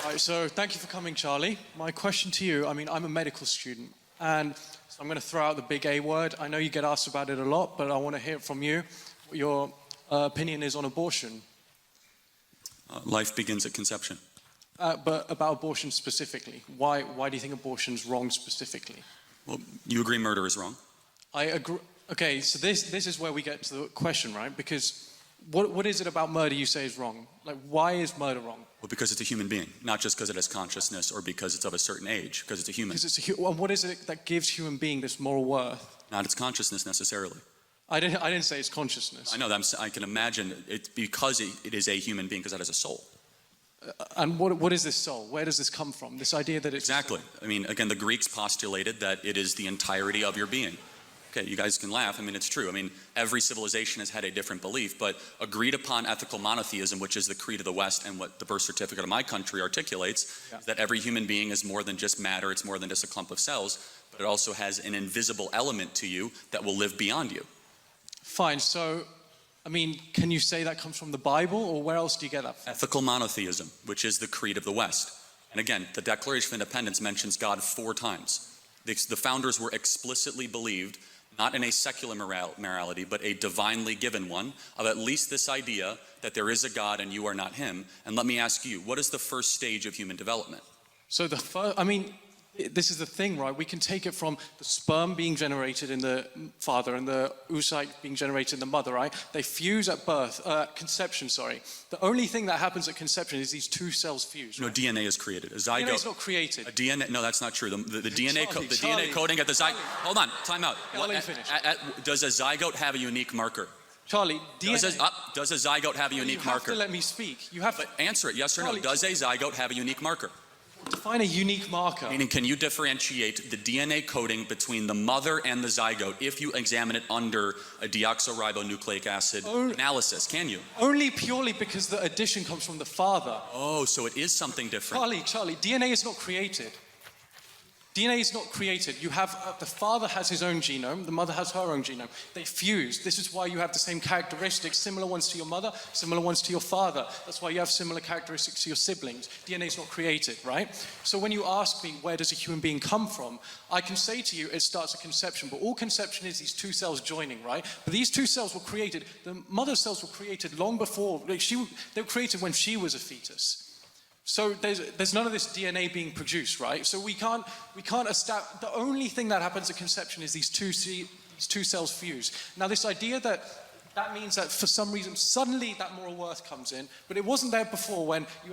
All right, so thank you for coming, Charlie. My question to you, I'm a medical student, and so I'm going to throw out the big A word. I know you get asked about it a lot, but I want to hear from you what your opinion is on abortion. Life begins at conception. But about abortion specifically, why do you think abortion's wrong specifically? Well, you agree murder is wrong? I agree. Okay, so this is where we get to the question, right? Because what is it about murder you say is wrong? Like, why is murder wrong? Well, because it's a human being, not just because it has consciousness or because it's of a certain age, because it's a human. And what is it that gives human being this moral worth? Not its consciousness necessarily. I didn't say it's consciousness. I know that. I can imagine it's because it is a human being, because it has a soul. And what is this soul? Where does this come from? This idea that it's... Exactly. Again, the Greeks postulated that it is the entirety of your being. Okay, you guys can laugh. It's true. Every civilization has had a different belief, but agreed upon ethical monotheism, which is the creed of the West and what the birth certificate of my country articulates, is that every human being is more than just matter, it's more than just a clump of cells, but it also has an invisible element to you that will live beyond you. Fine, so, can you say that comes from the Bible, or where else do you get that from? Ethical monotheism, which is the creed of the West. And again, the Declaration of Independence mentions God 4 times. The founders were explicitly believed, not in a secular morality, but a divinely given one, of at least this idea that there is a God and you are not him. And let me ask you, what is the first stage of human development? So this is the thing, right? We can take it from the sperm being generated in the father and the oocyte being generated in the mother, right? They fuse at birth, conception, sorry. The only thing that happens at conception is these 2 cells fuse. Right? No, DNA is created. A zygote. DNA is not created. No, that's not true. The DNA coding at the zygote. Hold on, time out. I'll let you finish. Does a zygote have a unique marker? Charlie, DNA... Does a zygote have a unique marker? You have to let me speak. You have to... But answer it, yes or no. Does a zygote have a unique marker? Define a unique marker. Meaning, can you differentiate the DNA coding between the mother and the zygote if you examine it under a deoxyribonucleic acid analysis? Can you? Only purely because the addition comes from the father. Oh, so it is something different. Charlie, DNA is not created. DNA is not created. You have, the father has his own genome, the mother has her own genome. They fuse. This is why you have the same characteristics, similar ones to your mother, similar ones to your father. That's why you have similar characteristics to your siblings. DNA is not created, right? So when you ask me, where does a human being come from? I can say to you, it starts at conception, but all conception is these 2 cells joining, right? But these 2 cells were created, the mother's cells were created long before, they were created when she was a fetus. So there's none of this DNA being produced, right? So we can't establish, the only thing that happens at conception is these two cells fuse. Now this idea that means that for some reason suddenly that moral worth comes in, but it wasn't there before when you